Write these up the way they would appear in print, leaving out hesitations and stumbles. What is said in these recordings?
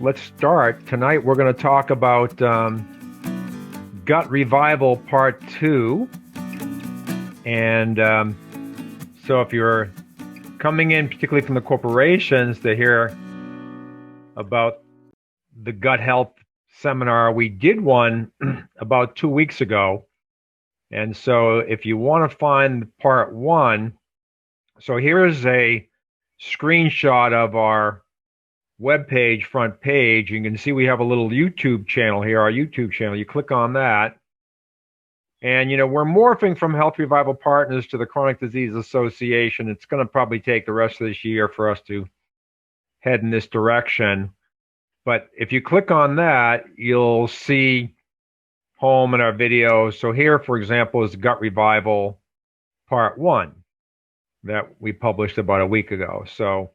let's start. Tonight we're going to talk about gut revival part 2. And so if you're coming in, particularly from the corporations, to hear about the gut health seminar, we did one about 2 weeks ago. And so if you want to find part 1, so here's a screenshot of our webpage, front page. You can see we have a little YouTube channel here, our YouTube channel. You click on that. And, we're morphing from Health Revival Partners to the Chronic Disease Association. It's going to probably take the rest of this year for us to head in this direction. But if you click on that, you'll see home in our videos. So here, for example, is Gut Revival Part 1 that we published about a week ago. So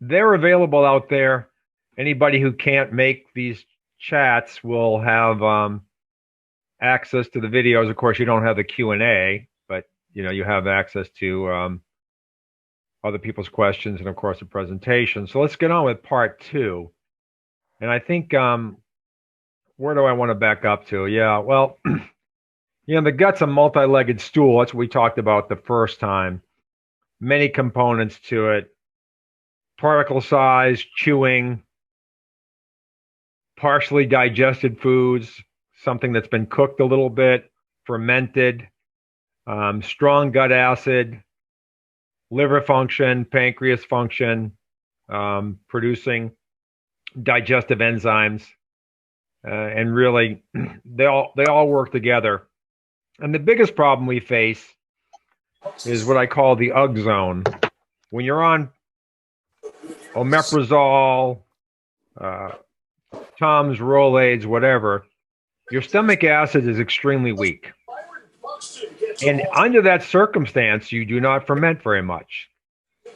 they're available out there. Anybody who can't make these chats will have access to the videos. Of course, you don't have the Q&A, but you have access to other people's questions and, of course, the presentation. So let's get on with part 2. And I think, where do I want to back up to? Yeah, well, the gut's a multi-legged stool. That's what we talked about the first time. Many components to it. Particle size, chewing, partially digested foods, something that's been cooked a little bit, fermented, strong gut acid, liver function, pancreas function, producing digestive enzymes, and really they all work together. And the biggest problem we face is what I call the UG zone. When you're on omeprazole, Tums, Rolaids, whatever, your stomach acid is extremely weak. And under that circumstance, you do not ferment very much.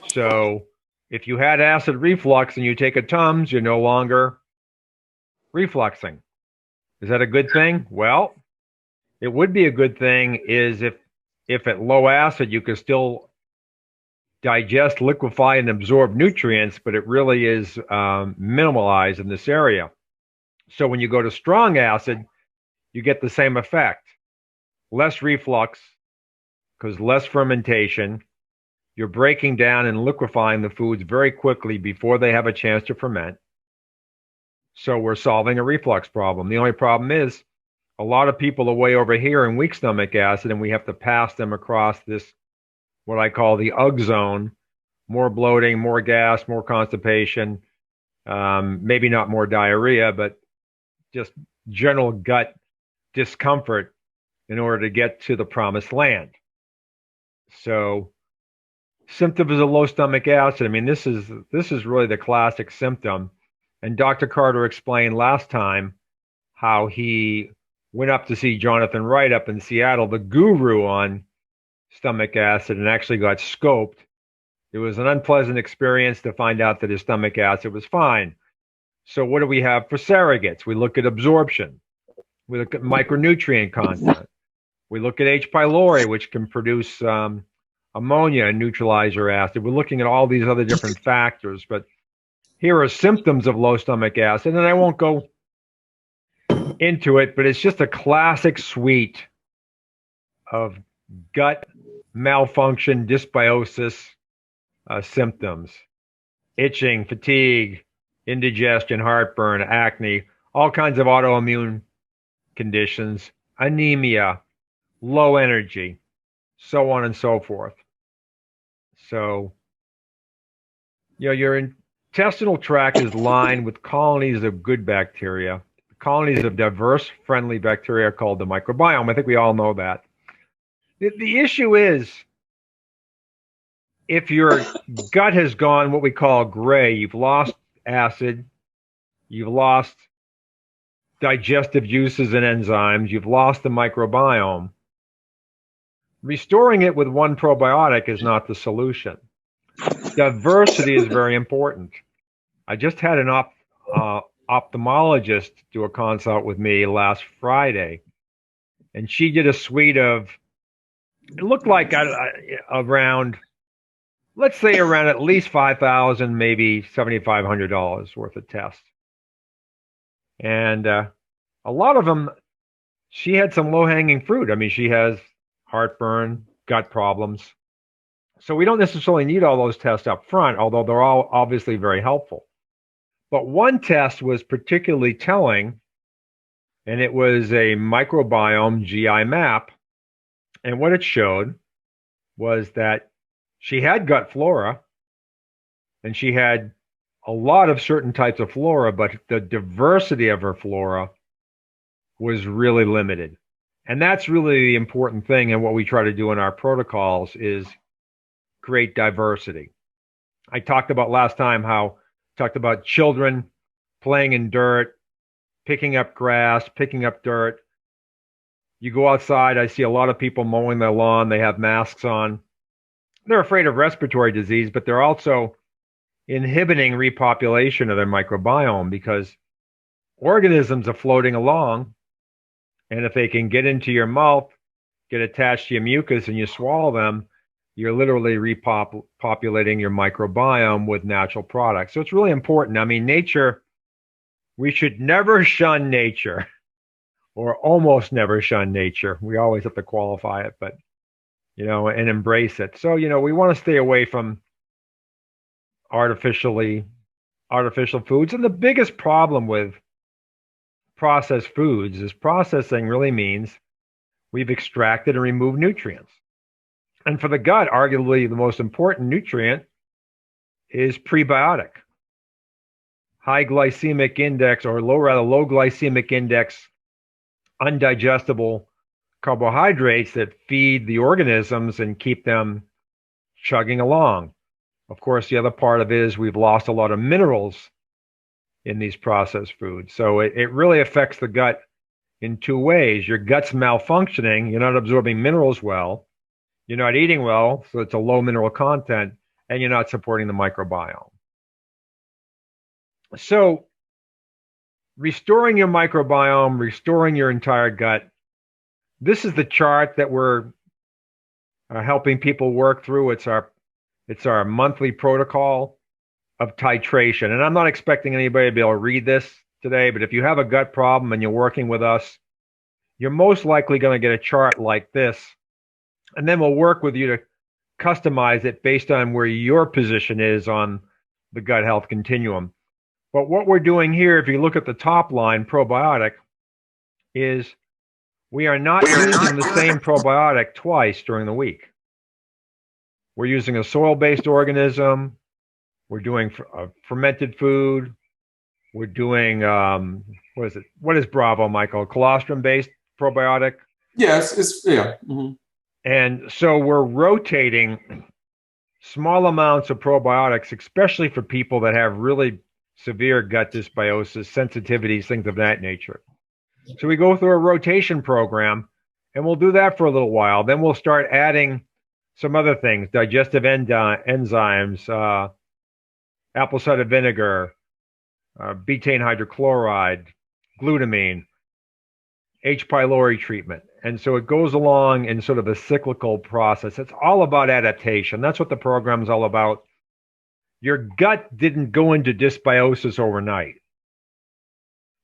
So if you had acid reflux and you take a Tums, you're no longer refluxing. Is that a good thing? Well, it would be a good thing is if at low acid you could still digest, liquefy, and absorb nutrients, but it really is minimalized in this area. So when you go to strong acid, you get the same effect. Less reflux, because less fermentation. You're breaking down and liquefying the foods very quickly before they have a chance to ferment. So we're solving a reflux problem. The only problem is a lot of people are way over here in weak stomach acid, and we have to pass them across this, what I call the UG zone, more bloating, more gas, more constipation, maybe not more diarrhea, but just general gut discomfort in order to get to the promised land. So symptoms of low stomach acid, I mean, this is really the classic symptom. And Dr. Carter explained last time how he went up to see Jonathan Wright up in Seattle, the guru on stomach acid, and actually got scoped. It was an unpleasant experience to find out that his stomach acid was fine. So what do we have for surrogates? We look at absorption. We look at micronutrient content. We look at H. pylori, which can produce ammonia and neutralize your acid. We're looking at all these other different factors. But here are symptoms of low stomach acid, and I won't go into it, but it's just a classic suite of gut malfunction, dysbiosis symptoms. Itching, fatigue, indigestion, heartburn, acne, all kinds of autoimmune conditions, anemia, low energy, so on and so forth. So, your intestinal tract is lined with colonies of good bacteria, colonies of diverse, friendly bacteria called the microbiome. I think we all know that. The issue is, if your gut has gone what we call gray, you've lost acid, you've lost digestive juices and enzymes, you've lost the microbiome, restoring it with one probiotic is not the solution. Diversity is very important. I just had an ophthalmologist do a consult with me last Friday, and she did a suite of, it looked like around, let's say around at least $5,000, maybe $7,500 worth of tests. And a lot of them, she had some low-hanging fruit. I mean, she has heartburn, gut problems. So we don't necessarily need all those tests up front, although they're all obviously very helpful. But one test was particularly telling, and it was a microbiome GI map. And what it showed was that she had gut flora, and she had a lot of certain types of flora, but the diversity of her flora was really limited. And that's really the important thing. And what we try to do in our protocols is create diversity. I talked about last time how talked about children playing in dirt, picking up grass, picking up dirt. You go outside, I see a lot of people mowing their lawn. They have masks on. They're afraid of respiratory disease, but they're also inhibiting repopulation of their microbiome because organisms are floating along. And if they can get into your mouth, get attached to your mucus, and you swallow them, you're literally repopulating your microbiome with natural products. So it's really important. I mean, nature, we should never shun nature, or almost never shun nature. We always have to qualify it, but, and embrace it. So, we want to stay away from artificial foods. And the biggest problem with processed foods is processing really means we've extracted and removed nutrients. And for the gut, arguably the most important nutrient is prebiotic. High glycemic index, or low glycemic index, undigestible carbohydrates that feed the organisms and keep them chugging along. Of course, the other part of it is we've lost a lot of minerals in these processed foods. So it really affects the gut in two ways. Your gut's malfunctioning, you're not absorbing minerals well, you're not eating well, so it's a low mineral content, and you're not supporting the microbiome. So restoring your microbiome, restoring your entire gut, this is the chart that we're helping people work through. It's our monthly protocol of titration. And I'm not expecting anybody to be able to read this today, but if you have a gut problem and you're working with us, you're most likely going to get a chart like this. And then we'll work with you to customize it based on where your position is on the gut health continuum. But what we're doing here, if you look at the top line, probiotic, is we are not using the same probiotic twice during the week. We're using a soil-based organism. We're doing fermented food. We're doing, what is it? What is Bravo, Michael? Colostrum-based probiotic? Yes, yeah. Mm-hmm. And so we're rotating small amounts of probiotics, especially for people that have really severe gut dysbiosis, sensitivities, things of that nature. So we go through a rotation program, and we'll do that for a little while. Then we'll start adding some other things, digestive enzymes, apple cider vinegar, betaine hydrochloride, glutamine, H. pylori treatment. And so it goes along in sort of a cyclical process. It's all about adaptation. That's what the program's all about. Your gut didn't go into dysbiosis overnight.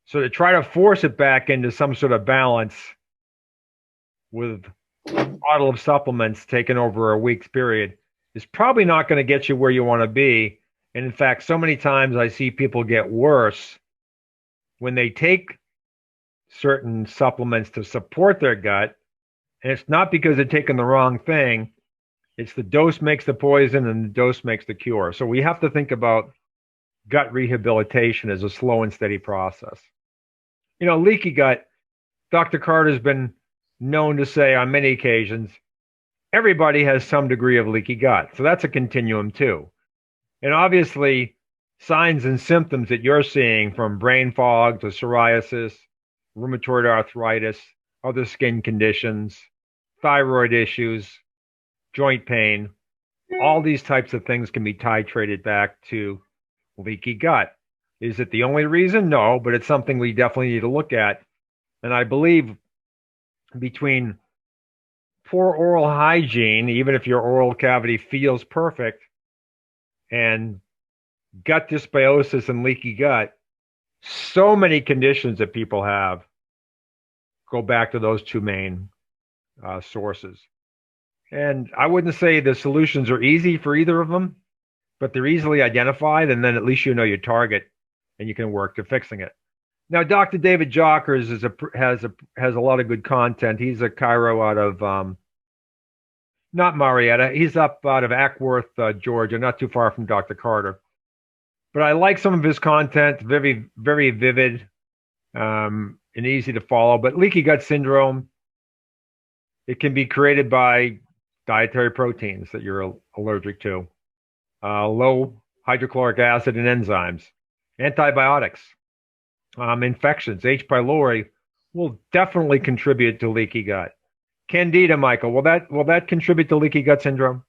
So to try to force it back into some sort of balance with a bottle of supplements taken over a week's period is probably not going to get you where you want to be. And in fact, so many times I see people get worse when they take certain supplements to support their gut. And it's not because they're taking the wrong thing. It's the dose makes the poison and the dose makes the cure. So we have to think about gut rehabilitation as a slow and steady process. Leaky gut, Dr. Carter's been known to say on many occasions, everybody has some degree of leaky gut. So that's a continuum too. And obviously, signs and symptoms that you're seeing, from brain fog to psoriasis, rheumatoid arthritis, other skin conditions, thyroid issues, joint pain, all these types of things can be titrated back to leaky gut. Is it the only reason? No, but it's something we definitely need to look at. And I believe between poor oral hygiene, even if your oral cavity feels perfect, and gut dysbiosis and leaky gut, So many conditions that people have go back to those two main sources. And I wouldn't say the solutions are easy for either of them, but they're easily identified, and then at least you know your target and you can work to fixing it. Now, Dr. David Jockers has a lot of good content. He's a chiro out of not Marietta. He's up out of Ackworth, Georgia, not too far from Dr. Carter. But I like some of his content, very, very vivid and easy to follow. But leaky gut syndrome, it can be created by dietary proteins that you're allergic to, low hydrochloric acid and enzymes, antibiotics, infections. H. pylori will definitely contribute to leaky gut. Candida, Michael, will that contribute to leaky gut syndrome?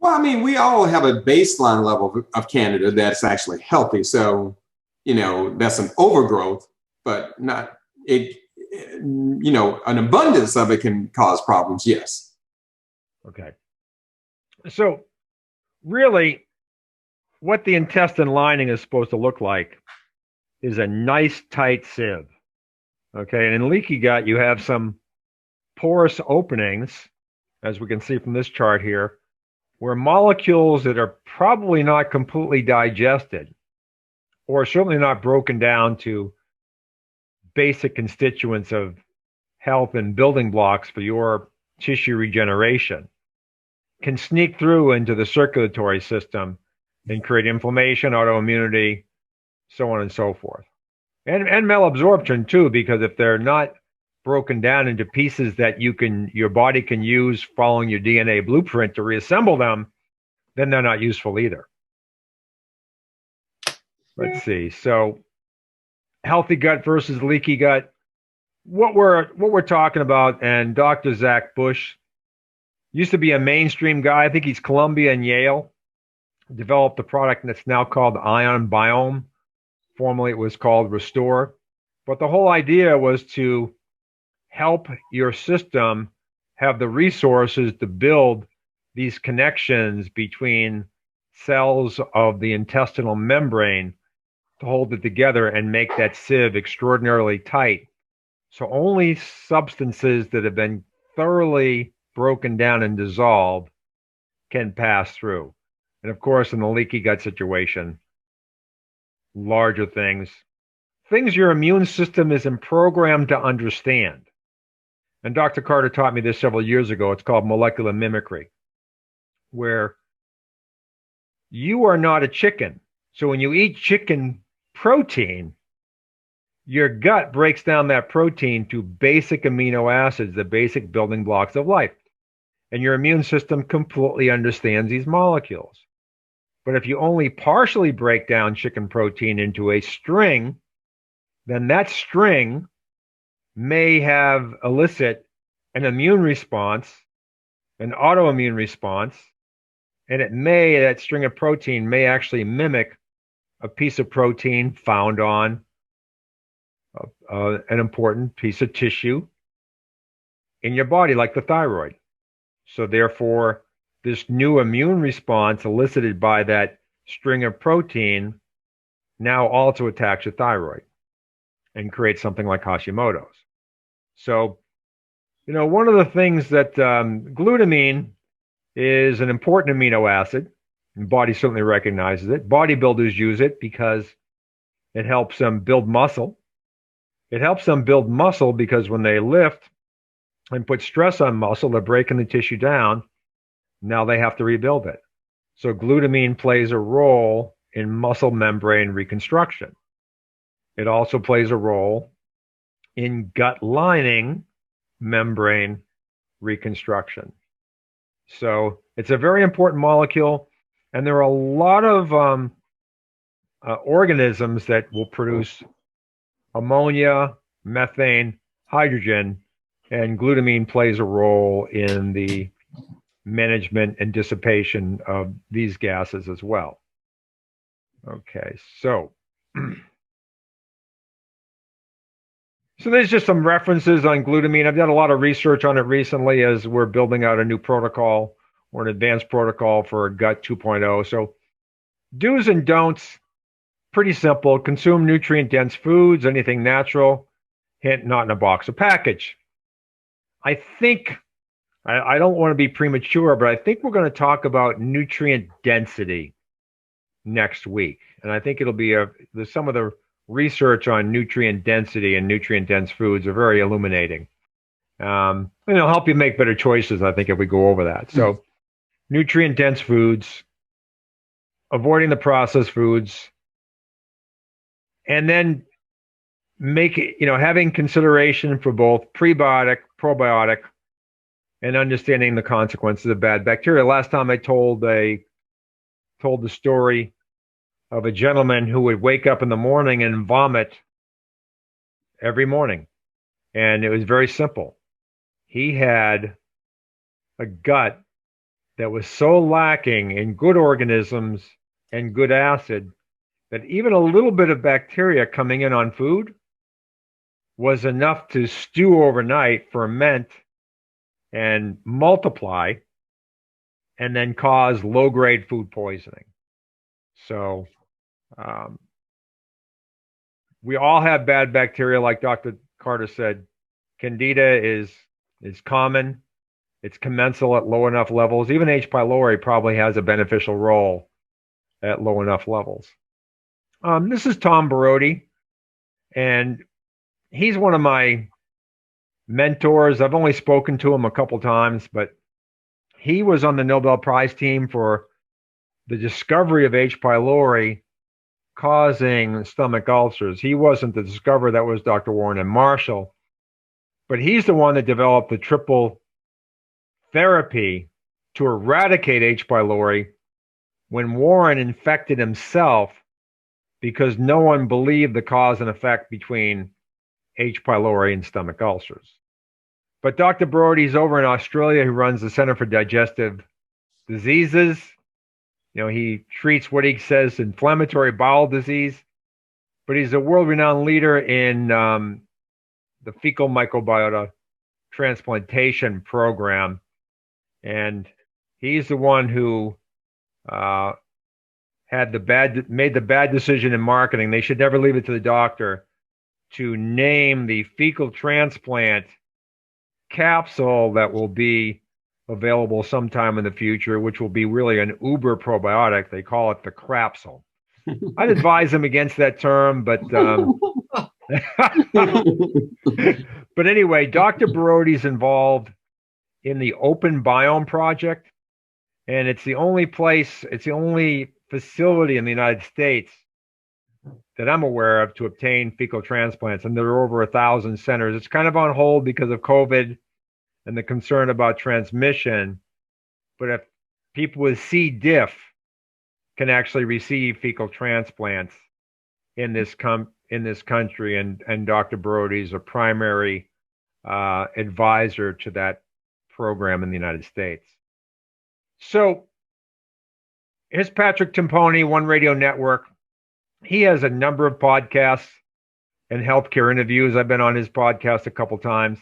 Well, I mean, we all have a baseline level of Candida that's actually healthy. So, that's an overgrowth, but not it. An abundance of it can cause problems. Yes. Okay. So, really, what the intestine lining is supposed to look like is a nice, tight sieve. Okay. And in leaky gut, you have some porous openings, as we can see from this chart here, where molecules that are probably not completely digested or certainly not broken down to basic constituents of health and building blocks for your tissue regeneration can sneak through into the circulatory system and create inflammation, autoimmunity, so on and so forth. And malabsorption too, because if they're not broken down into pieces that your body can use following your DNA blueprint to reassemble them, then they're not useful either. Let's see. So healthy gut versus leaky gut. What we're talking about, and Dr. Zach Bush used to be a mainstream guy. I think he's Columbia and Yale. Developed a product that's now called Ion Biome. Formerly it was called Restore. But the whole idea was to help your system have the resources to build these connections between cells of the intestinal membrane to hold it together and make that sieve extraordinarily tight. So only substances that have been thoroughly broken down and dissolved can pass through. And of course, in the leaky gut situation, larger things your immune system isn't programmed to understand. And Dr. Carter taught me this several years ago. It's called molecular mimicry, where you are not a chicken. So when you eat chicken protein, your gut breaks down that protein to basic amino acids, the basic building blocks of life. And your immune system completely understands these molecules. But if you only partially break down chicken protein into a string, then that string may elicit an immune response, an autoimmune response, and that string of protein may actually mimic a piece of protein found on an important piece of tissue in your body, like the thyroid. So therefore, this new immune response elicited by that string of protein now also attacks your thyroid and creates something like Hashimoto's. So, one of the things that glutamine is an important amino acid, and the body certainly recognizes it. Bodybuilders use it because it helps them build muscle. It helps them build muscle because when they lift and put stress on muscle, they're breaking the tissue down. Now they have to rebuild it. So glutamine plays a role in muscle membrane reconstruction. It also plays a role in gut lining membrane reconstruction. So it's a very important molecule, and there are a lot of organisms that will produce ammonia, methane, hydrogen, and glutamine plays a role in the management and dissipation of these gases as well. Okay, so there's just some references on glutamine. I've done a lot of research on it recently as we're building out a new protocol or an advanced protocol for Gut 2.0. So do's and don'ts pretty simple. Consume nutrient-dense foods, anything natural. Hint, not in a box or package. I think, I don't want to be premature, but I think we're going to talk about nutrient density next week. And I think it'll be some of the research on nutrient density and nutrient-dense foods are very illuminating. And it'll help you make better choices, I think, if we go over that. So nutrient-dense foods, avoiding the processed foods, and then having consideration for both prebiotic, probiotic, and understanding the consequences of bad bacteria. Last time I told the story of a gentleman who would wake up in the morning and vomit every morning. And it was very simple. He had a gut that was so lacking in good organisms and good acid that even a little bit of bacteria coming in on food was enough to stew overnight, ferment, and multiply, and then cause low-grade food poisoning. So we all have bad bacteria, like Dr. Carter said. Candida is common. It's commensal at low enough levels. Even H. pylori probably has a beneficial role at low enough levels. This is Tom Borody, and he's one of my mentors. I've only spoken to him a couple times, but he was on the Nobel Prize team for the discovery of H. pylori causing stomach ulcers. He wasn't the discoverer. That was Dr. Warren and Marshall. But he's the one that developed the triple therapy to eradicate H. pylori when Warren infected himself because no one believed the cause and effect between H. pylori and stomach ulcers. But Dr. Brody's over in Australia, who runs the Center for Digestive Diseases. He treats what he says inflammatory bowel disease, but he's a world-renowned leader in the fecal microbiota transplantation program. And he's the one who made the bad decision in marketing. They should never leave it to the doctor to name the fecal transplant capsule that will be available sometime in the future, which will be really an uber probiotic. They call it the crapsule. I'd advise them against that term, but but anyway, Dr. Brody's involved in the Open Biome Project, and it's the only facility in the United States that I'm aware of to obtain fecal transplants, and there are over 1,000 centers. It's kind of on hold because of COVID and the concern about transmission, but if people with C. diff can actually receive fecal transplants in this country, and Dr. Brody is a primary advisor to that program in the United States. So here's Patrick Timpone, One Radio Network. He has a number of podcasts and healthcare interviews. I've been on his podcast a couple times,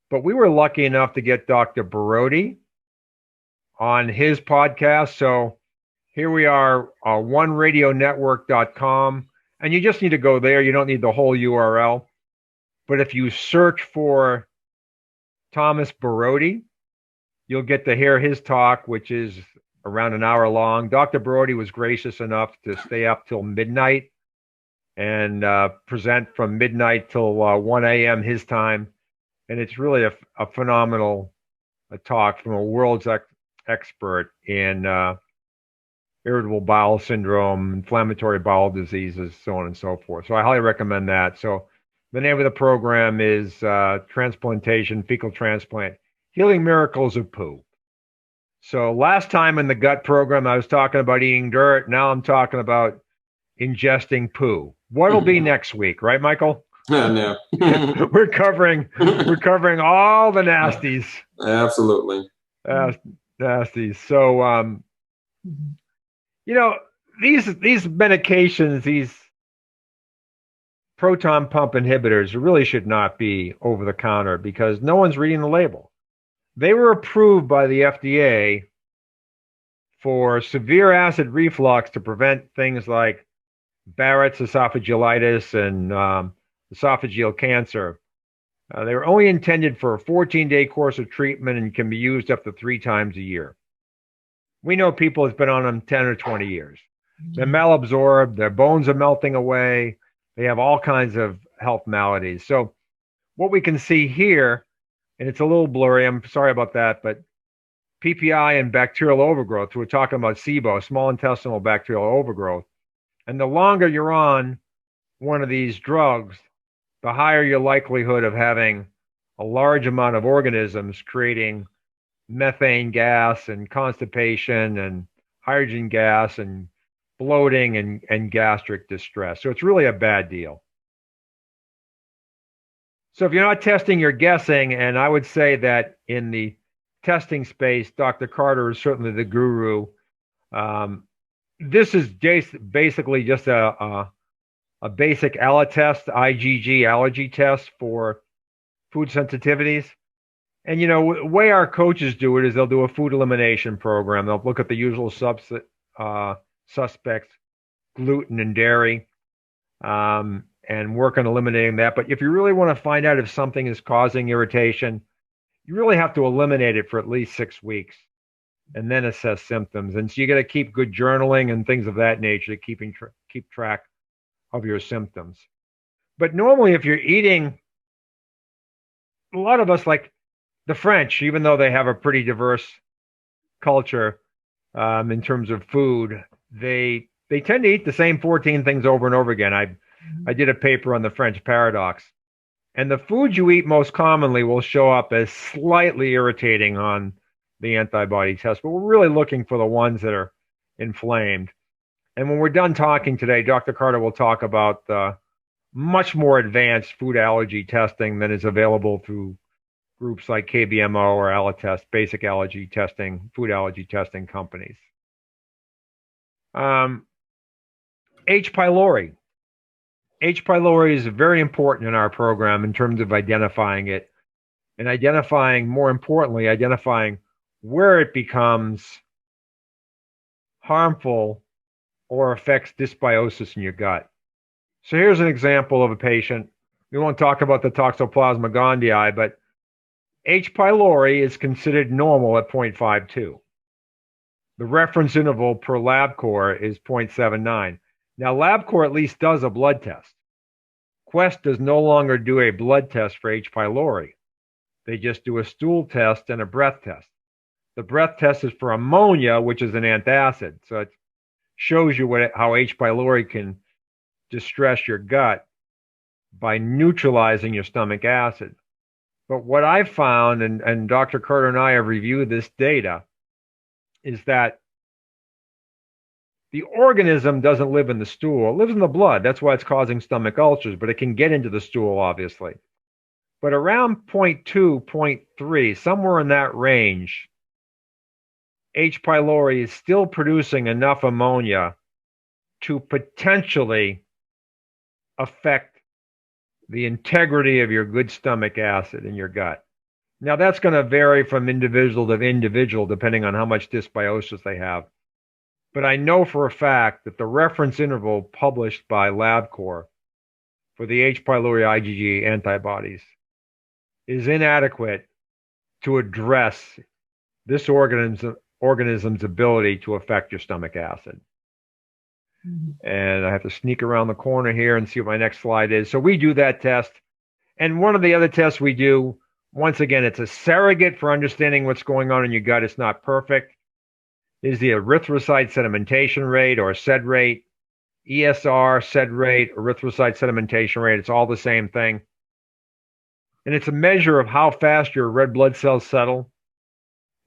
but we were lucky enough to get Dr. Brody on his podcast. So here we are, oneradionetwork.com, and you just need to go there. You don't need the whole URL. But if you search for Thomas Borody, you'll get to hear his talk, which is around an hour long. Dr. Brody was gracious enough to stay up till midnight and present from midnight till 1 a.m. his time. And it's really a phenomenal talk from a world's expert in irritable bowel syndrome, inflammatory bowel diseases, so on and so forth. So I highly recommend that. So the name of the program is Transplantation, Fecal Transplant, Healing Miracles of Poo. So last time in the gut program, I was talking about eating dirt. Now I'm talking about ingesting poo. What'll be next week, right, Michael? No. we're covering all the nasties. Absolutely. Nasties. So these medications, these proton pump inhibitors really should not be over the counter because no one's reading the label. They were approved by the FDA for severe acid reflux to prevent things like Barrett's esophagitis, and esophageal cancer. They were only intended for a 14-day course of treatment and can be used up to 3 times a year. We know people that's been on them 10 or 20 years. They're malabsorbed, their bones are melting away, they have all kinds of health maladies. So what we can see here, and it's a little blurry, I'm sorry about that, but PPI and bacterial overgrowth, we're talking about SIBO, small intestinal bacterial overgrowth. And the longer you're on one of these drugs, the higher your likelihood of having a large amount of organisms creating methane gas and constipation and hydrogen gas and bloating and gastric distress. So it's really a bad deal. So if you're not testing, you're guessing. And I would say that in the testing space, Dr. Carter is certainly the guru. This is basically just a basic test, IgG allergy test for food sensitivities. And, you know, the way our coaches do it is they'll do a food elimination program. They'll look at the usual suspects, gluten and dairy, and work on eliminating that. But if you really want to find out if something is causing irritation, you really have to eliminate it for at least 6 weeks and then assess symptoms. And so you got to keep good journaling and things of that nature to keep track of your symptoms. But normally if you're eating, a lot of us, like the French, even though they have a pretty diverse culture in terms of food, they tend to eat the same 14 things over and over again. I did a paper on the French paradox. And the foods you eat most commonly will show up as slightly irritating on the antibody test, but we're really looking for the ones that are inflamed. And when we're done talking today, Dr. Carter will talk about much more advanced food allergy testing than is available through groups like KBMO or Allotest, basic allergy testing, food allergy testing companies. H. pylori. H. pylori is very important in our program in terms of identifying it and identifying, more importantly, identifying where it becomes harmful or affects dysbiosis in your gut. So here's an example of a patient. We won't talk about the Toxoplasma gondii, but H. pylori is considered normal at 0.52. The reference interval per LabCorp is 0.79. Now, LabCorp at least does a blood test. Quest does no longer do a blood test for H. pylori. They just do a stool test and a breath test. The breath test is for ammonia, which is an antacid. So it shows you how H. pylori can distress your gut by neutralizing your stomach acid. But what I've found, and Dr. Carter and I have reviewed this data, is that the organism doesn't live in the stool. It lives in the blood. That's why it's causing stomach ulcers, but it can get into the stool, obviously. But around 0.2, 0.3, somewhere in that range, H. pylori is still producing enough ammonia to potentially affect the integrity of your good stomach acid in your gut. Now, that's going to vary from individual to individual, depending on how much dysbiosis they have. But I know for a fact that the reference interval published by LabCorp for the H. pylori IgG antibodies is inadequate to address this organism's ability to affect your stomach acid. And I have to sneak around the corner here and see what my next slide is. So we do that test. And one of the other tests we do, once again, it's a surrogate for understanding what's going on in your gut. It's not perfect. Is the erythrocyte sedimentation rate, or SED rate, ESR, SED rate, erythrocyte sedimentation rate. It's all the same thing. And it's a measure of how fast your red blood cells settle.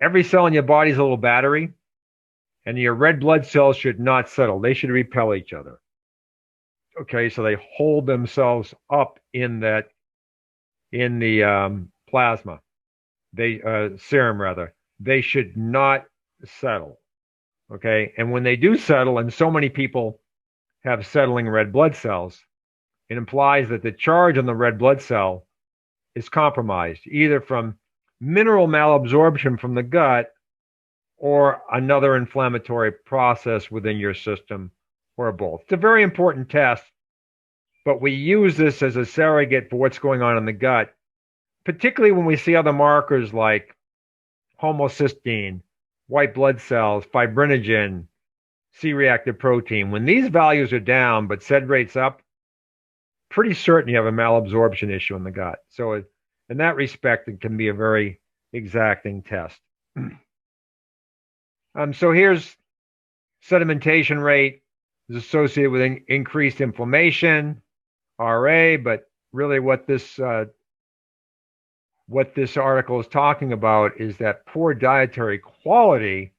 Every cell in your body is a little battery, and your red blood cells should not settle. They should repel each other. Okay, so they hold themselves up in the plasma, serum rather. They should not settle. Okay, and when they do settle, and so many people have settling red blood cells, it implies that the charge on the red blood cell is compromised, either from mineral malabsorption from the gut or another inflammatory process within your system, or both. It's a very important test, but we use this as a surrogate for what's going on in the gut, particularly when we see other markers like homocysteine, white blood cells, fibrinogen, C-reactive protein. When these values are down, but sed rate's up, pretty certain you have a malabsorption issue in the gut. So in that respect, it can be a very exacting test. So here's sedimentation rate is associated with increased inflammation, RA, but really what this article is talking about is that poor dietary quality.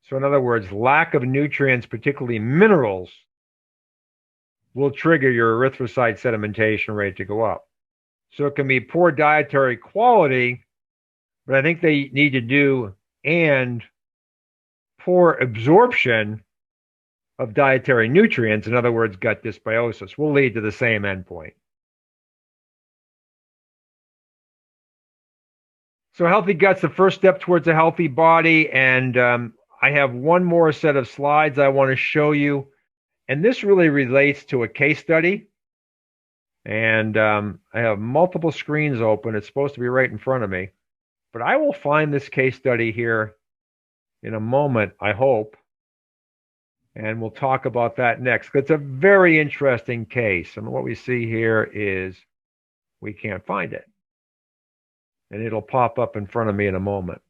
So in other words, lack of nutrients, particularly minerals, will trigger your erythrocyte sedimentation rate to go up. So it can be poor dietary quality, but I think they need to do and poor absorption of dietary nutrients, in other words, gut dysbiosis, will lead to the same endpoint. So healthy gut's the first step towards a healthy body, and I have one more set of slides I want to show you, and this really relates to a case study, and I have multiple screens open. It's supposed to be right in front of me, but I will find this case study here in a moment, I hope. And we'll talk about that next. It's a very interesting case. And what we see here is we can't find it. And it'll pop up in front of me in a moment.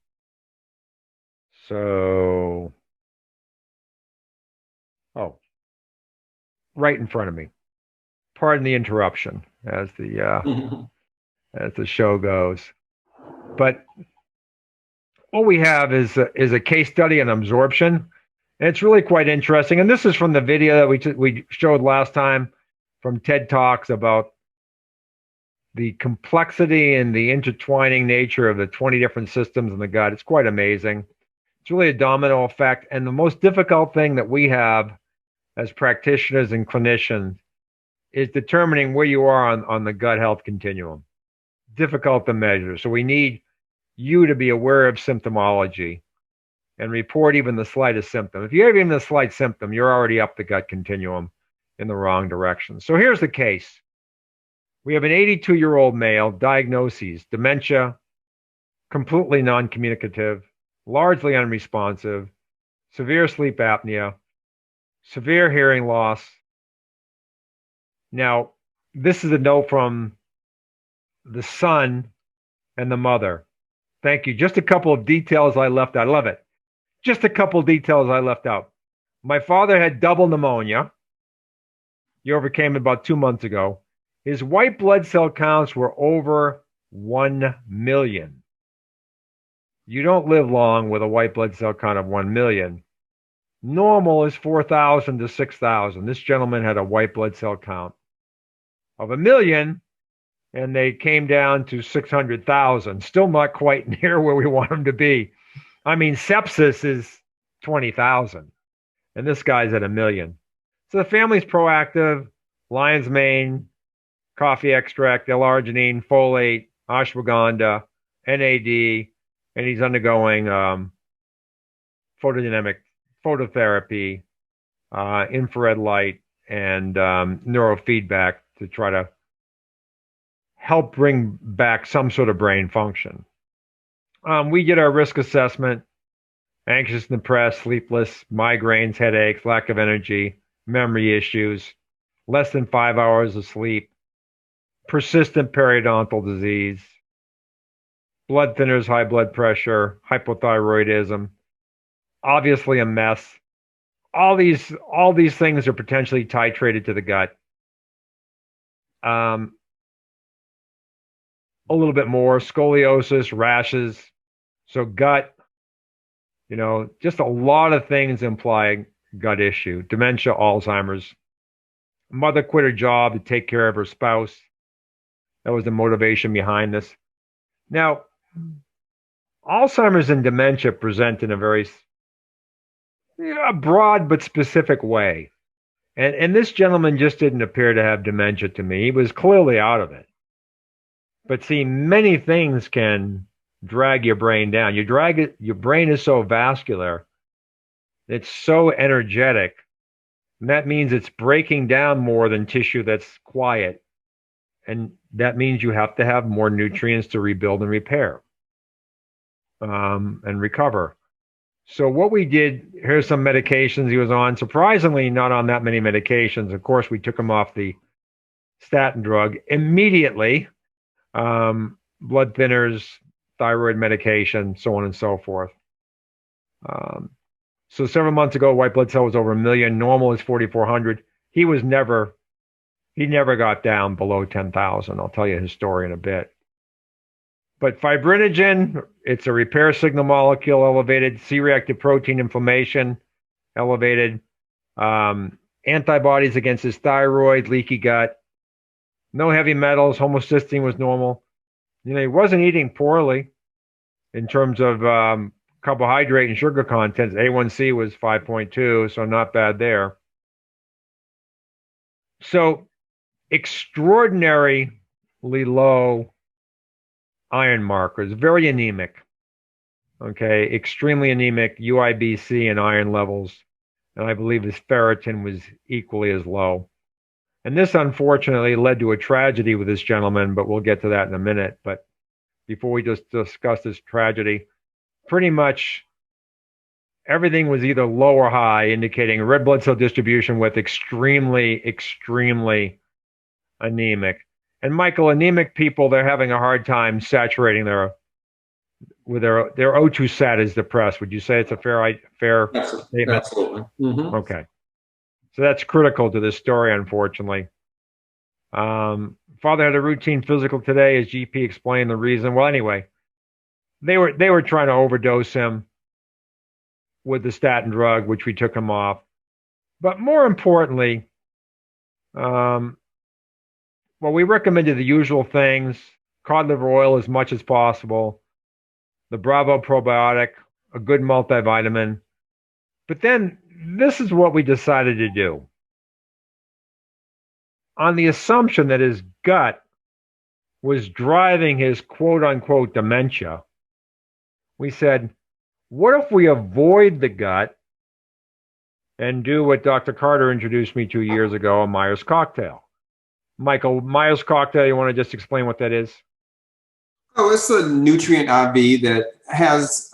So, right in front of me. Pardon the interruption as the show goes. But what we have is a case study on absorption. And it's really quite interesting. And this is from the video that we showed last time from TED Talks about the complexity and the intertwining nature of the 20 different systems in the gut. It's quite amazing. It's really a domino effect. And the most difficult thing that we have as practitioners and clinicians is determining where you are on the gut health continuum. Difficult to measure. So we need you to be aware of symptomology and report even the slightest symptom. If you have even the slight symptom, you're already up the gut continuum in the wrong direction. So here's the case. We have an 82-year-old male, diagnoses, dementia, completely non-communicative, largely unresponsive, severe sleep apnea, severe hearing loss. Now, this is a note from the son and the mother. Thank you. Just a couple of details I left out. I love it. Just a couple of details I left out. My father had double pneumonia. He overcame it about 2 months ago. His white blood cell counts were over 1 million. You don't live long with a white blood cell count of 1 million. Normal is 4,000 to 6,000. This gentleman had a white blood cell count of 1 million, and they came down to 600,000. Still not quite near where we want them to be. I mean, sepsis is 20,000, and this guy's at 1 million. So the family's proactive, lion's mane, coffee extract, L-arginine, folate, ashwagandha, NAD, and he's undergoing phototherapy, infrared light, and neurofeedback to try to help bring back some sort of brain function. We did our risk assessment: anxious, depressed, sleepless, migraines, headaches, lack of energy, memory issues, less than 5 hours of sleep, persistent periodontal disease, blood thinners, high blood pressure, hypothyroidism, obviously a mess. All these things are potentially titrated to the gut. A little bit more scoliosis, rashes. So gut, just a lot of things imply gut issue. Dementia, Alzheimer's. Mother quit her job to take care of her spouse. That was the motivation behind this. Now, Alzheimer's and dementia present in a very broad but specific way. And this gentleman just didn't appear to have dementia to me. He was clearly out of it. But see, many things can drag your brain down. Your brain is so vascular, it's so energetic, And that means it's breaking down more than tissue that's quiet. And that means you have to have more nutrients to rebuild and repair and recover. So what we did, here's some medications he was on. Surprisingly, not on that many medications. Of course, we took him off the statin drug immediately. Blood thinners, thyroid medication, so on and so forth. So several months ago, white blood cell was over 1 million. Normal is 4,400. He never got down below 10,000. I'll tell you his story in a bit. But fibrinogen, it's a repair signal molecule elevated, C-reactive protein inflammation elevated, antibodies against his thyroid, leaky gut, no heavy metals, homocysteine was normal. You know, he wasn't eating poorly in terms of carbohydrate and sugar content. A1C was 5.2, so not bad there. So extraordinarily low iron markers, very anemic. Okay, extremely anemic UIBC and iron levels. And I believe his ferritin was equally as low. And this unfortunately led to a tragedy with this gentleman, but we'll get to that in a minute. But before we just discuss this tragedy, pretty much everything was either low or high, indicating red blood cell distribution with extremely, extremely anemic. And Michael, anemic people, they're having a hard time saturating their O2 sat is depressed. Would you say it's a fair statement? Absolutely. Mm-hmm. Okay. So that's critical to this story, unfortunately. Father had a routine physical today. His GP explained the reason. Well, anyway, they were trying to overdose him with the statin drug, which we took him off. But more importantly, well, we recommended the usual things: cod liver oil as much as possible, the Bravo probiotic, a good multivitamin. But then this is what we decided to do. On the assumption that his gut was driving his quote-unquote dementia, we said, what if we avoid the gut and do what Dr. Carter introduced me 2 years ago, a Myers cocktail? Michael, Myers cocktail, you want to just explain what that is? Oh, it's a nutrient IV that has,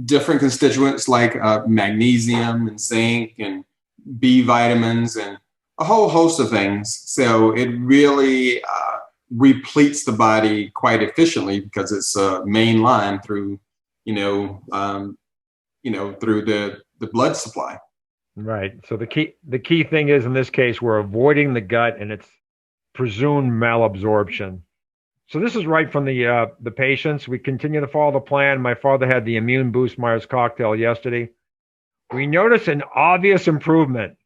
different constituents like magnesium and zinc and B vitamins and a whole host of things. So it really repletes the body quite efficiently because it's a main line through, through the blood supply. Right. So the key thing is, in this case, we're avoiding the gut and its presumed malabsorption. So this is right from the patients. We continue to follow the plan. My father had the Immune Boost Myers cocktail yesterday. We notice an obvious improvement.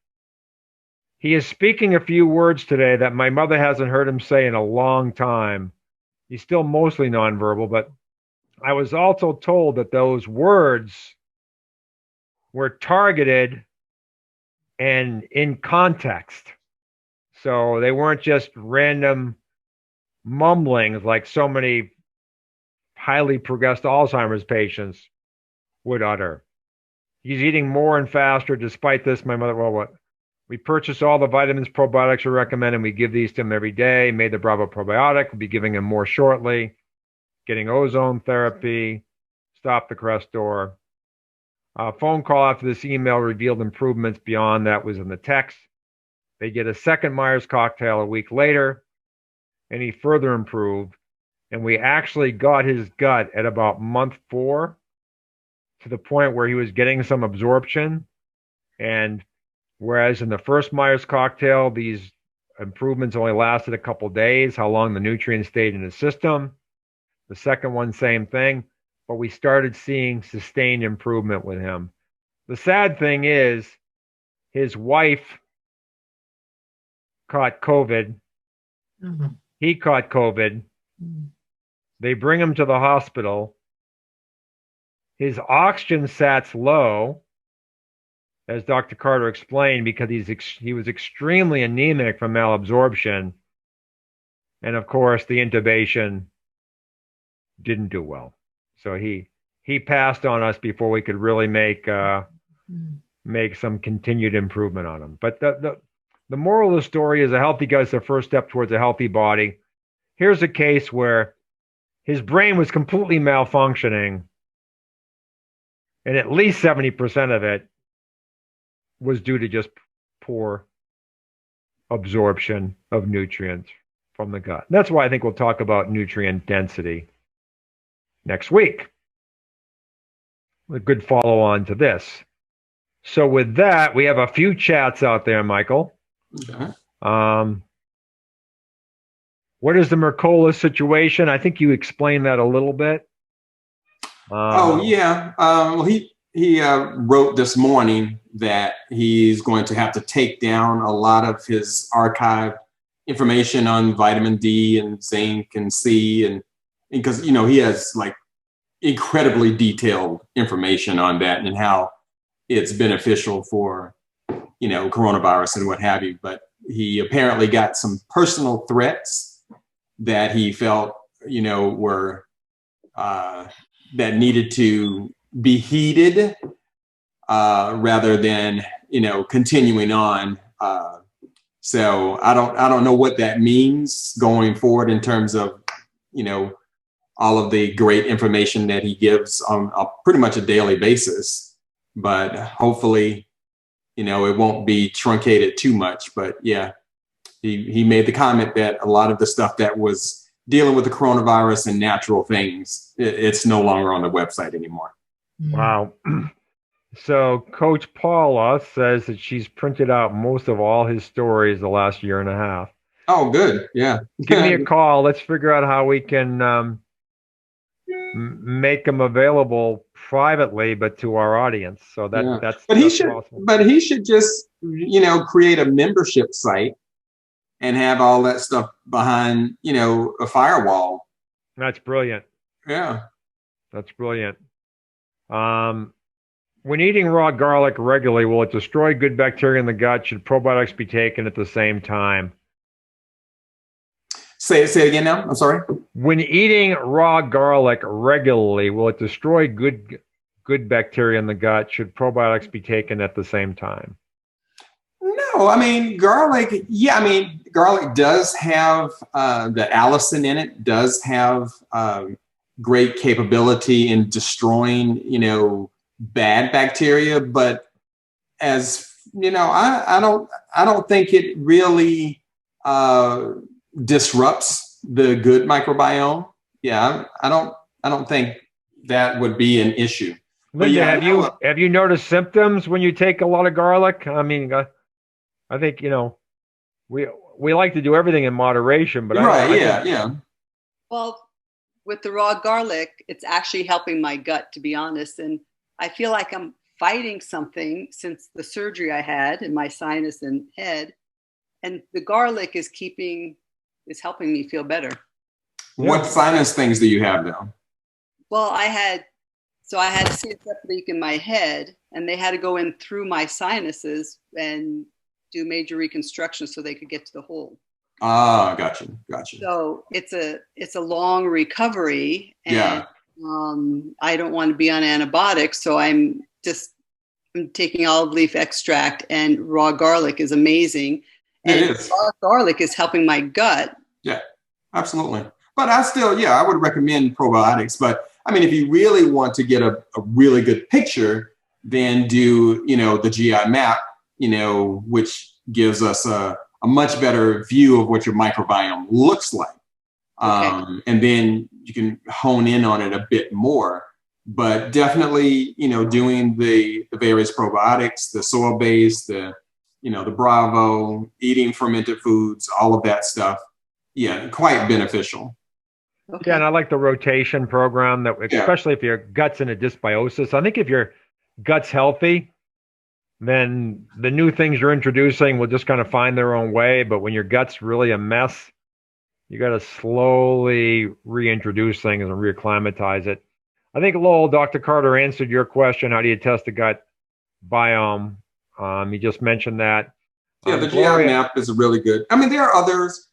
He is speaking a few words today that my mother hasn't heard him say in a long time. He's still mostly nonverbal, but I was also told that those words were targeted and in context. So they weren't just random mumblings like so many highly progressed Alzheimer's patients would utter. He's eating more and faster. Despite this, my mother, we purchase all the vitamins, probiotics we recommend, and we give these to him every day. Made the Bravo probiotic. We'll be giving him more shortly. Getting ozone therapy. Stop the Crestor. Phone call after this email revealed improvements beyond that was in the text. They get a second Myers cocktail a week later, and he further improved. And we actually got his gut at about month 4 to the point where he was getting some absorption. And whereas in the first Myers cocktail, these improvements only lasted a couple days, how long the nutrients stayed in his system. The second one, same thing. But we started seeing sustained improvement with him. The sad thing is, his wife caught COVID. Mm-hmm. He caught COVID. Mm-hmm. They bring him to the hospital. His oxygen sat's low, as Dr. Carter explained, because he was extremely anemic from malabsorption. And of course, the intubation didn't do well. So he passed on us before we could really make make some continued improvement on them. But the moral of the story is a healthy gut is the first step towards a healthy body. Here's a case where his brain was completely malfunctioning, and at least 70% of it was due to just poor absorption of nutrients from the gut. That's why I think we'll talk about nutrient density next week. A good follow on to this. So with that, we have a few chats out there, Michael. Okay. What is the Mercola situation? I think you explained that a little bit. Well, he wrote this morning that he's going to have to take down a lot of his archived information on vitamin D and zinc and C, and because he has like incredibly detailed information on that and how it's beneficial for coronavirus and what have you. But he apparently got some personal threats that he felt were that needed to be heeded rather than continuing on. So I don't know what that means going forward in terms of all of the great information that he gives on pretty much a daily basis. But hopefully, it won't be truncated too much. But yeah, he made the comment that a lot of the stuff that was dealing with the coronavirus and natural things, it's no longer on the website anymore. Wow. So Coach Paula says that she's printed out most of all his stories the last year and a half. Oh, good. Yeah. Give me a call. Let's figure out how we can make them available privately, but to our audience. So that's but he should just create a membership site and have all that stuff behind a firewall. That's brilliant. Yeah, that's brilliant. When eating raw garlic regularly, will it destroy good bacteria in the gut? Should probiotics be taken at the same time? Say it again now. I'm sorry. When eating raw garlic regularly, will it destroy good bacteria in the gut? Should probiotics be taken at the same time? No, I mean, garlic. Yeah, I mean, garlic does have the allicin in it. Does have great capability in destroying, bad bacteria. But as I don't think it really disrupts the good microbiome. Yeah, I don't think that would be an issue. Linda, have you noticed symptoms when you take a lot of garlic? I mean, I think we like to do everything in moderation, but yeah. Well, with the raw garlic, it's actually helping my gut, to be honest, and I feel like I'm fighting something since the surgery I had in my sinus and head, and the garlic is helping me feel better. What sinus things do you have now? Well, I had a CSF leak in my head, and they had to go in through my sinuses and do major reconstruction so they could get to the hole. Ah, gotcha. So it's a long recovery, and I don't want to be on antibiotics, so I'm taking olive leaf extract, and raw garlic is amazing. And raw garlic is helping my gut. Yeah, absolutely. But I would recommend probiotics. But I mean, if you really want to get a really good picture, then do, the GI map, which gives us a much better view of what your microbiome looks like. Okay. And then you can hone in on it a bit more. But definitely, doing the various probiotics, the soil-based, the Bravo, eating fermented foods, all of that stuff. Yeah, quite beneficial. Okay. Yeah, and I like the rotation program especially if your gut's in a dysbiosis. I think if your gut's healthy, then the new things you're introducing will just kind of find their own way. But when your gut's really a mess, you got to slowly reintroduce things and reacclimatize it. I think Lowell, Dr. Carter answered your question. How do you test the gut biome? You just mentioned that. Yeah, the GI map is really good. I mean, there are others.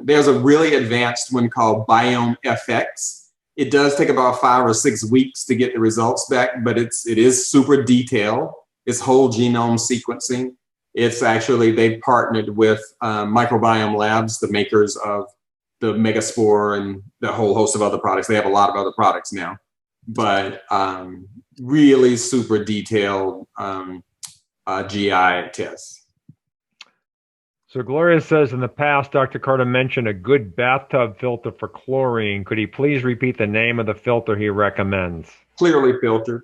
There's a really advanced one called Biome FX. It does take about 5 or 6 weeks to get the results back, but it is super detailed. It's whole genome sequencing. It's actually, they've partnered with Microbiome Labs, the makers of the Megaspore and the whole host of other products. They have a lot of other products now, but really super detailed GI tests. So Gloria says, in the past, Dr. Carter mentioned a good bathtub filter for chlorine. Could he please repeat the name of the filter he recommends? Clearly filtered.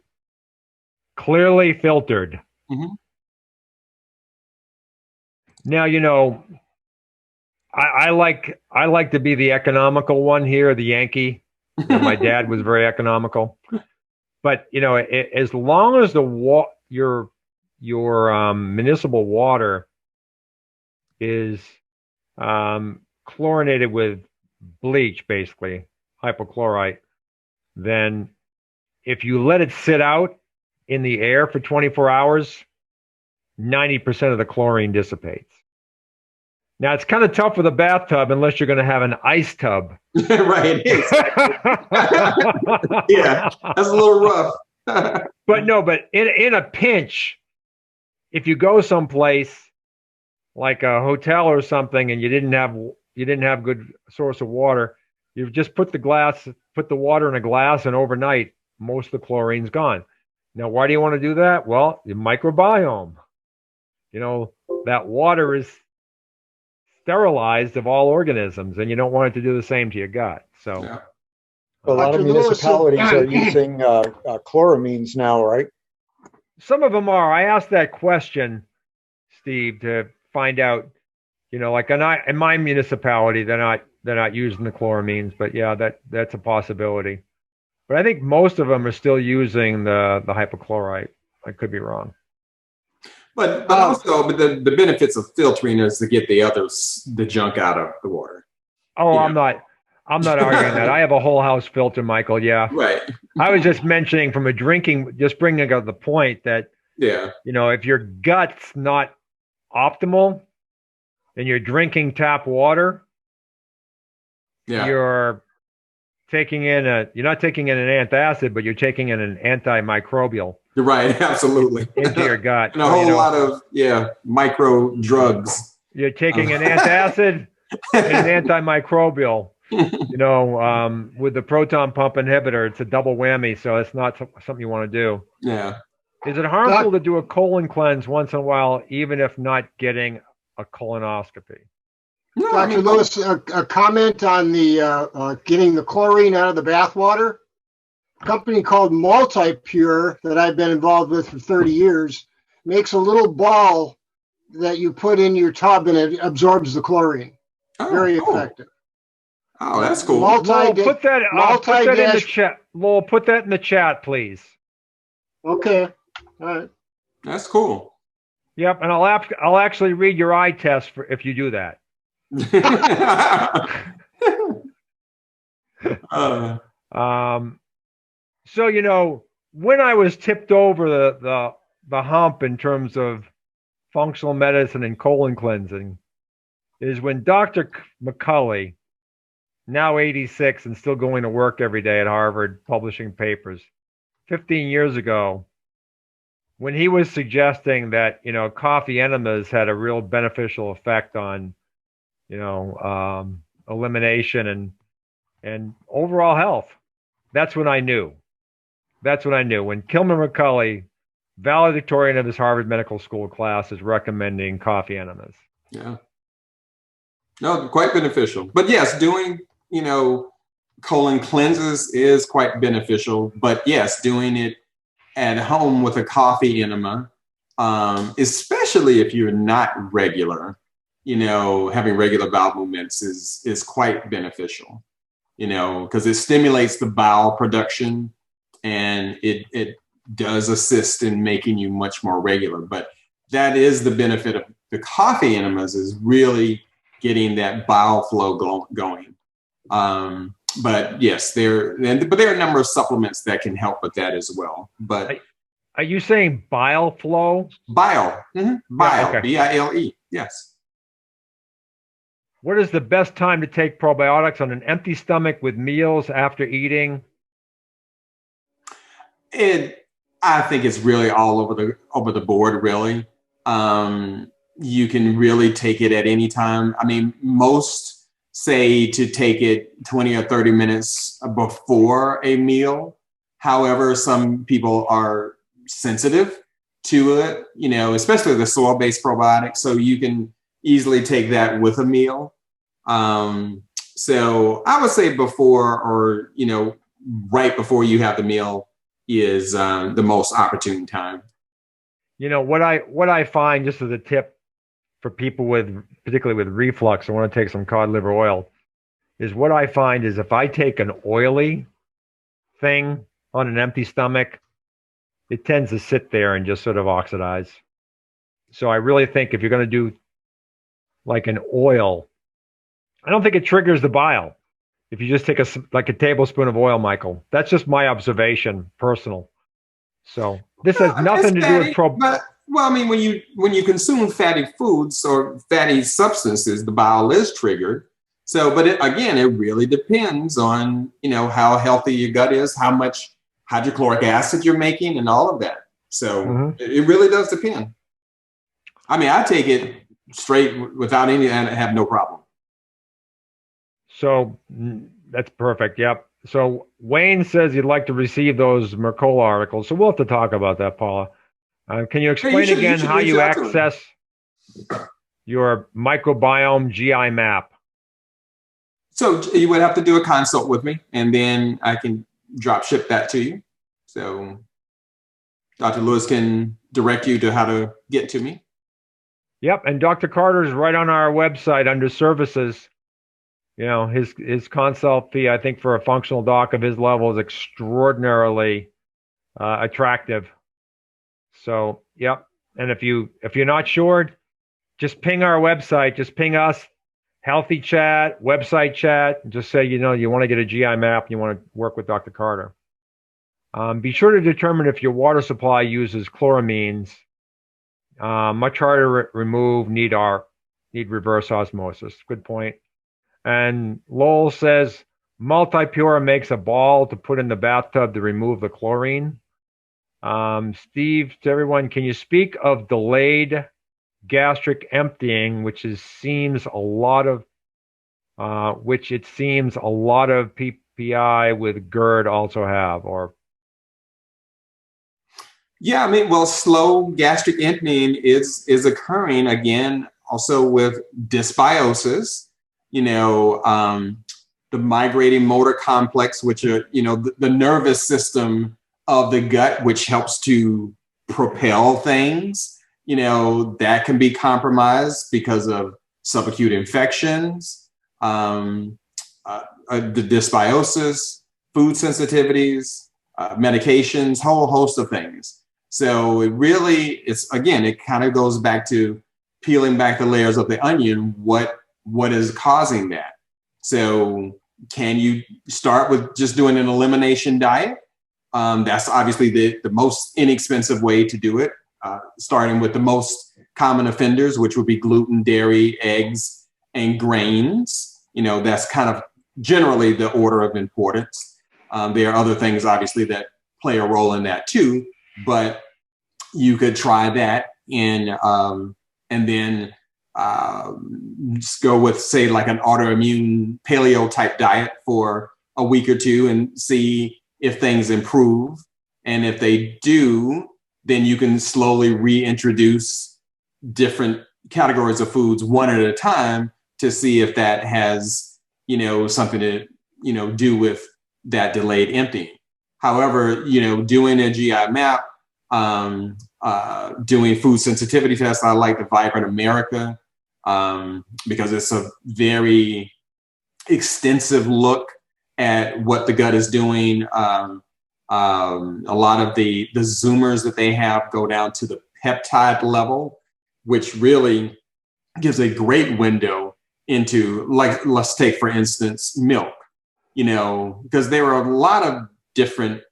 Clearly filtered. Mm-hmm. Now, you know, I like to be the economical one here, the Yankee. You know, my dad was very economical, but you know, as long as your municipal water is chlorinated with bleach, basically hypochlorite, then if you let it sit out in the air for 24 hours, 90% of the chlorine dissipates. Now, it's kind of tough with a bathtub unless you're going to have an ice tub. Right. Yeah, that's a little rough. But in a pinch, if you go someplace like a hotel or something and you didn't have good source of water, you just put the water in a glass, and overnight most of the chlorine's gone. Now, why do you want to do that? Well, the microbiome. You know, that water is sterilized of all organisms, and you don't want it to do the same to your gut. So, yeah. A lot of municipalities are using chloramines now, right? Some of them are. I asked that question, Steve, to find out. You know, like in my municipality, they're not using the chloramines, but yeah, that's a possibility. But I think most of them are still using the hypochlorite. I could be wrong. But the benefits of filtering is to get the junk out of the water. Oh, I'm not arguing that. I have a whole house filter, Michael. Yeah. Right. I was just mentioning from just bringing up the point that, yeah, you know, if your gut's not optimal and you're drinking tap water, yeah, you're not taking in an antacid, but you're taking in an antimicrobial. You're right, absolutely. Into your gut. And a whole lot of micro drugs. You're taking an antacid and an antimicrobial. You know, with the proton pump inhibitor, it's a double whammy, so it's not something you want to do. Yeah. Is it harmful to do a colon cleanse once in a while, even if not getting a colonoscopy? No, Dr. Lewis, a comment on the getting the chlorine out of the bath water. A company called Multipure that I've been involved with for 30 years makes a little ball that you put in your tub and it absorbs the chlorine. Very effective. Oh, that's cool. Lowell, put that in the chat. Lowell, put that in the chat, please. Okay. All right. That's cool. Yep, and I'll actually read your eye test if you do that. So, you know, when I was tipped over the hump in terms of functional medicine and colon cleansing is when Dr. McCulley, now 86 and still going to work every day at Harvard publishing papers, 15 years ago, when he was suggesting that, you know, coffee enemas had a real beneficial effect on, you know, elimination and overall health. That's when I knew. When Kilmer McCulley, valedictorian of his Harvard Medical School class, is recommending coffee enemas. Yeah. No, quite beneficial. But yes, doing, you know, colon cleanses is quite beneficial. But yes, doing it at home with a coffee enema, especially if you're not regular, you know, having regular bowel movements is quite beneficial, you know, because it stimulates the bowel production and it does assist in making you much more regular. But that is the benefit of the coffee enemas, is really getting that bowel flow going. But yes, there are a number of supplements that can help with that as well. But are you saying bile flow? Bile. Mm-hmm. Bile. Okay. B-I-L-E. Yes. What is the best time to take probiotics? On an empty stomach with meals after eating? I think it's really all over the board, really. You can really take it at any time. I mean, most say to take it 20 or 30 minutes before a meal. However, some people are sensitive to it, especially the soil-based probiotics. So you can easily take that with a meal. So I would say before, or, right before you have the meal is the most opportune time. What I find, just as a tip for people particularly with reflux, I want to take some cod liver oil, is what I find is if I take an oily thing on an empty stomach, it tends to sit there and just sort of oxidize. So I really think if you're going to do like an oil, I don't think it triggers the bile. If you just take a tablespoon of oil, Michael, that's just my observation, personal. So this has nothing to do with well, I mean, when you consume fatty foods or fatty substances, the bile is triggered. So, but it really depends on, how healthy your gut is, how much hydrochloric acid you're making, and all of that. So it really does depend. I mean, I take it straight without any, and I have no problem. So that's perfect. Yep. So Wayne says you'd like to receive those Mercola articles. So we'll have to talk about that, Paula. Can you explain again how you access your microbiome GI map? So you would have to do a consult with me, and then I can drop ship that to you. So Dr. Lewis can direct you to how to get to me. Yep. And Dr. Carter is right on our website under services. His consult fee, I think, for a functional doc of his level is extraordinarily attractive. So, yep. And if you're not sure, just ping our website. Just ping us, Healthy Chat, website chat. And just say, you want to get a GI map and you want to work with Dr. Carter. Be sure to determine if your water supply uses chloramines. Much harder to remove, need reverse osmosis. Good point. And Lowell says, Multi-Pure makes a ball to put in the bathtub to remove the chlorine. Steve, to everyone, can you speak of delayed gastric emptying, which seems a lot of PPI with GERD also have, or? Yeah, I mean, well, slow gastric emptying is occurring again, also with dysbiosis. The migrating motor complex, which are, the nervous system of the gut, which helps to propel things, that can be compromised because of subacute infections, the dysbiosis, food sensitivities, medications, whole host of things. So it kind of goes back to peeling back the layers of the onion. What is causing that? So can you start with just doing an elimination diet? That's obviously the most inexpensive way to do it, starting with the most common offenders, which would be gluten, dairy, eggs, and grains. That's kind of generally the order of importance. There are other things, obviously, that play a role in that too, but you could try that and then just go with, say, like an autoimmune paleo type diet for a week or two and see if things improve. And if they do, then you can slowly reintroduce different categories of foods one at a time to see if that has, something to, do with that delayed emptying. However, doing a GI map, doing food sensitivity tests, I like the Vibrant America because it's a very extensive look at what the gut is doing. A lot of the zoomers that they have go down to the peptide level, which really gives a great window into, like, let's take, for instance, milk, because there are a lot of different,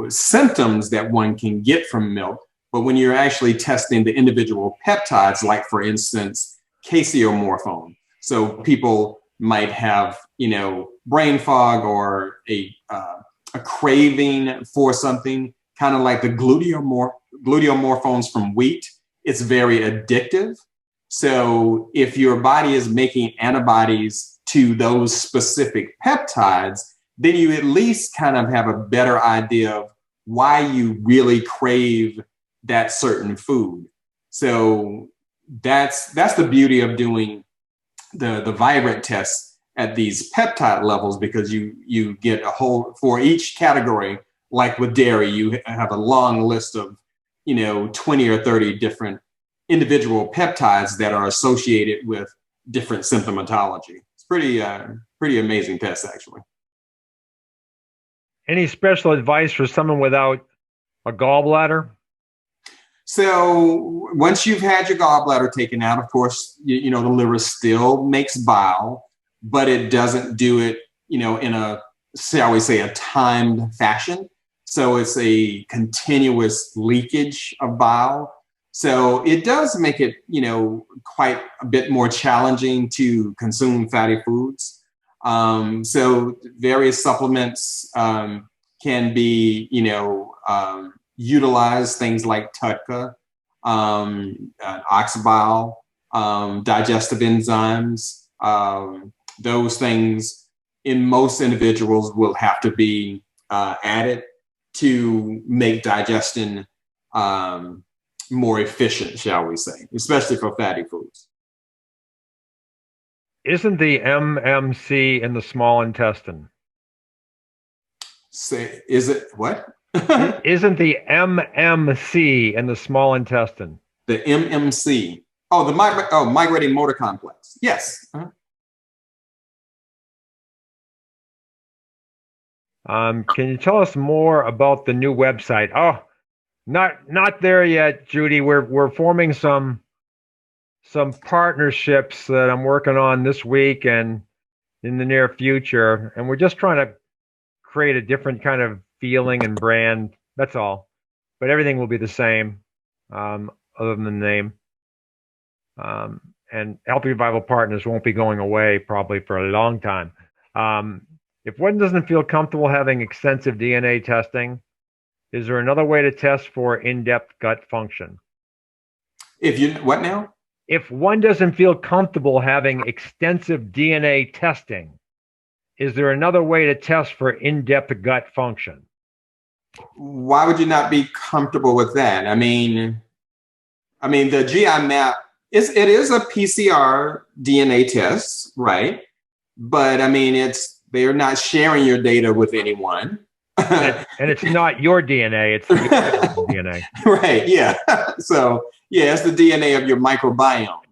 symptoms that one can get from milk. But when you're actually testing the individual peptides, like, for instance, caseomorphone. So people might have, brain fog or a craving for something, kind of like the gluteomorphones from wheat. It's very addictive. So if your body is making antibodies to those specific peptides, then you at least kind of have a better idea of why you really crave that certain food. So that's the beauty of doing the Vibrant tests at these peptide levels, because you get a whole, for each category, like with dairy, you have a long list of, 20 or 30 different individual peptides that are associated with different symptomatology. It's pretty amazing test, actually. Any special advice for someone without a gallbladder? So once you've had your gallbladder taken out, of course, the liver still makes bile, but it doesn't do it, in a, shall we say, a timed fashion. So it's a continuous leakage of bile. So it does make it, quite a bit more challenging to consume fatty foods. So various supplements can be, utilize things like TUDCA, oxybile, digestive enzymes. Those things in most individuals will have to be added to make digestion more efficient, shall we say, especially for fatty foods. Isn't the MMC in the small intestine? Is it what? Isn't the MMC in the small intestine? The MMC. Oh, the migrating motor complex. Yes. Uh-huh. Can you tell us more about the new website? Oh, not there yet, Judy. We're forming some partnerships that I'm working on this week and in the near future, and we're just trying to create a different kind of feeling and brand. That's all. But everything will be the same, other than the name. And Healthy Revival Partners won't be going away probably for a long time. If one doesn't feel comfortable having extensive DNA testing, is there another way to test for in-depth gut function? What now? If one doesn't feel comfortable having extensive DNA testing, is there another way to test for in-depth gut function? Why would you not be comfortable with that? I mean, the GI map it is a PCR DNA test, right? But I mean, they're not sharing your data with anyone. And it's not your DNA, it's the DNA. Right, yeah. So, yeah, it's the DNA of your microbiome.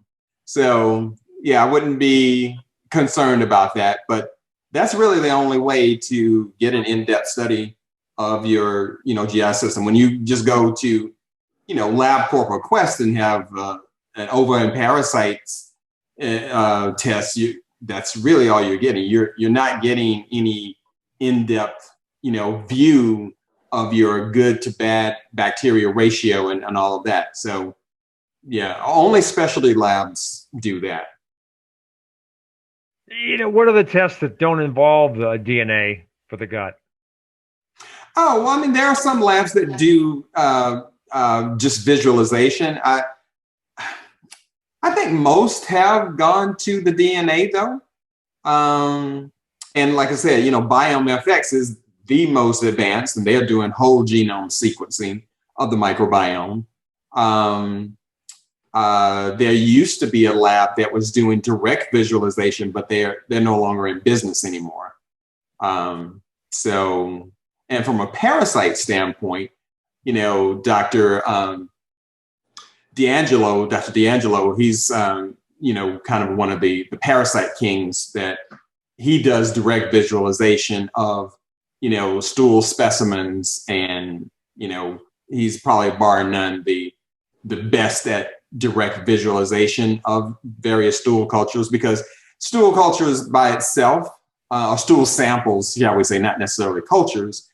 So, yeah, I wouldn't be concerned about that. But that's really the only way to get an in-depth study of your, GI system. When you just go to, LabCorp or Quest and have an ova and parasites test, that's really all you're getting. You're not getting any in-depth, view of your good to bad bacteria ratio and all of that. So, yeah, only specialty labs do that. What are the tests that don't involve the DNA for the gut? Oh, well, I mean, there are some labs that do just visualization. I think most have gone to the DNA, though. And like I said, Biome FX is the most advanced, and they're doing whole genome sequencing of the microbiome. There used to be a lab that was doing direct visualization, but they're no longer in business anymore. So, and from a parasite standpoint, Dr. D'Angelo, he's, kind of one of the parasite kings, that he does direct visualization of, stool specimens, and, he's probably bar none the best at direct visualization of various stool cultures, because stool cultures by itself, or stool samples, shall we say, not necessarily cultures,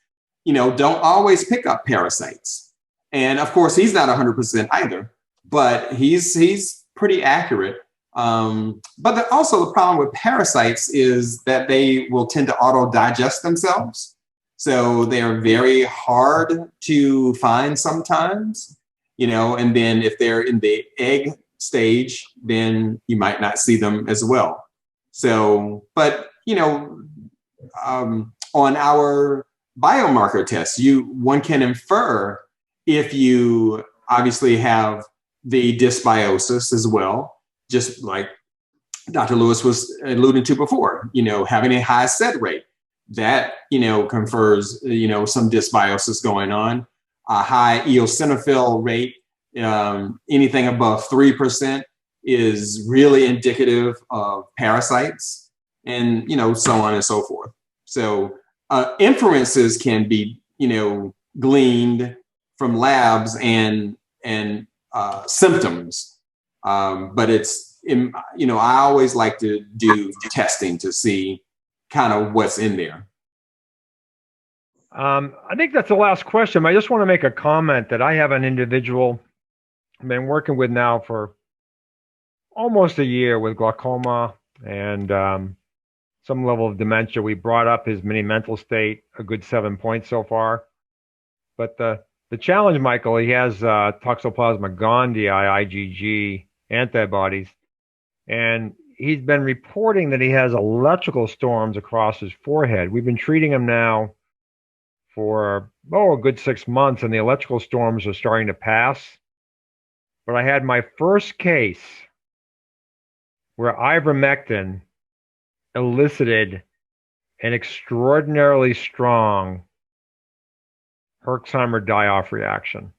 don't always pick up parasites. And of course, he's not 100% either, but he's pretty accurate. But also the problem with parasites is that they will tend to auto-digest themselves. So they're very hard to find sometimes, and then if they're in the egg stage, then you might not see them as well. So, but, on our biomarker tests, one can infer if you obviously have the dysbiosis as well, just like Dr. Lewis was alluding to before, having a high SED rate, that, confers, some dysbiosis going on. A high eosinophil rate, anything above 3% is really indicative of parasites, and, so on and so forth. So inferences can be, gleaned from labs and symptoms. But I always like to do testing to see kind of what's in there. I think that's the last question. I just want to make a comment that I have an individual I've been working with now for almost a year with glaucoma and some level of dementia. We brought up his mini mental state a good 7 points so far. But the challenge, Michael, he has Toxoplasma gondii IgG antibodies, and he's been reporting that he has electrical storms across his forehead. We've been treating him now for a good 6 months, and the electrical storms are starting to pass. But I had my first case where ivermectin elicited an extraordinarily strong Herxheimer die-off reaction.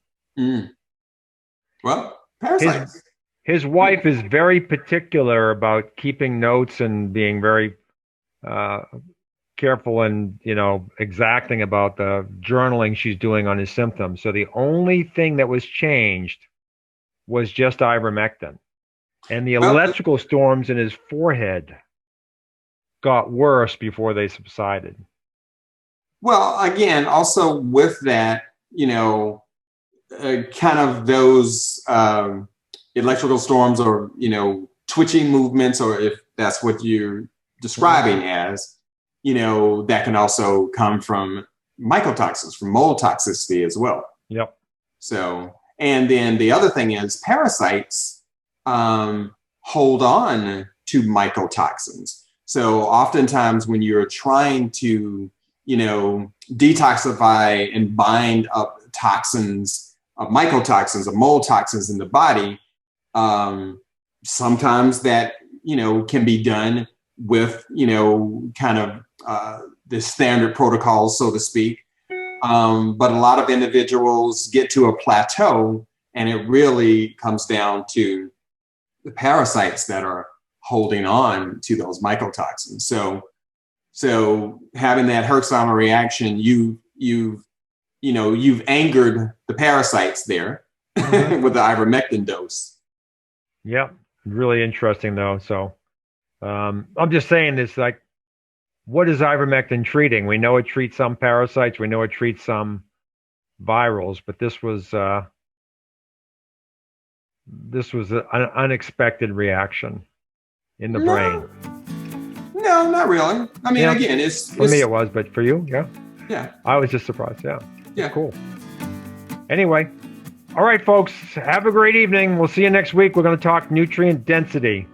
Well, parasites. His wife is very particular about keeping notes and being very careful and, exacting about the journaling she's doing on his symptoms. So the only thing that was changed was just ivermectin. And the electrical storms in his forehead got worse before they subsided. Well, again, also with that, kind of those electrical storms or, twitching movements, or if that's what you're describing as, that can also come from mycotoxins, from mold toxicity as well. Yep. So, and then the other thing is parasites hold on to mycotoxins. So oftentimes when you're trying to, detoxify and bind up toxins, mycotoxins or mold toxins in the body, sometimes that, can be done with, kind of the standard protocols, so to speak. But a lot of individuals get to a plateau, and it really comes down to the parasites that are holding on to those mycotoxins. So having that Herxheimer reaction, you've angered the parasites there with the ivermectin dose. Yep. Really interesting though. So I'm just saying this, like, what is ivermectin treating? We know it treats some parasites. We know it treats some virals, but this was an unexpected reaction in the brain. No, not really. I mean, again, it's for me it was, but for you, yeah. Yeah. I was just surprised. Yeah. Yeah. Cool. Anyway, all right, folks. Have a great evening. We'll see you next week. We're going to talk nutrient density.